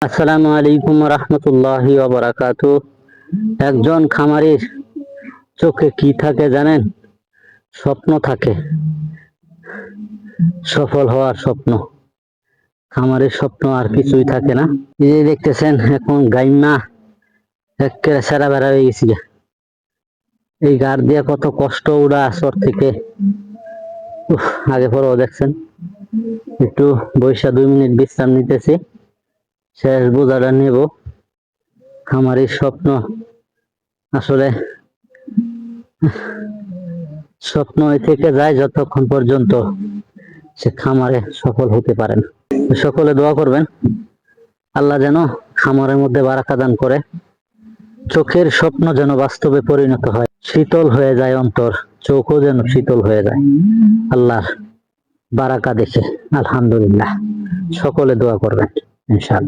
আসসালামু আলাইকুম রহমতুল্লাহি ওয়া বারাকাতুহু। একজন খামারির চোখে কি থাকে জানেন? স্বপ্ন থাকে, সফল হওয়ার স্বপ্ন। খামারের স্বপ্ন আর কিছুই থাকে না। এই যে দেখতেছেন এখন গাইমা একেবারে সেরা বেড়া হয়ে গেছি। এই গার দিয়ে কত কষ্ট উড়া আসর থেকে আগে পরেও দেখছেন। একটু বৈশা 2 মিনিট বিশ্রাম নিতেছি, শেষ বোঝাটা নেব। খামারের স্বপ্ন আসলে স্বপ্ন থেকে যায় যতক্ষণ পর্যন্ত সে খামারে সফল হতে পারেন। সকলে দোয়া করবেন আল্লাহ যেন খামারের মধ্যে বারাকা দান করে, চোখের স্বপ্ন যেন বাস্তবে পরিণত হয়, শীতল হয়ে যায় অন্তর, চোখও যেন শীতল হয়ে যায় আল্লাহর বারাকা দেখে। আলহামদুলিল্লাহ, সকলে দোয়া করবেন ইনশাআল্লাহ।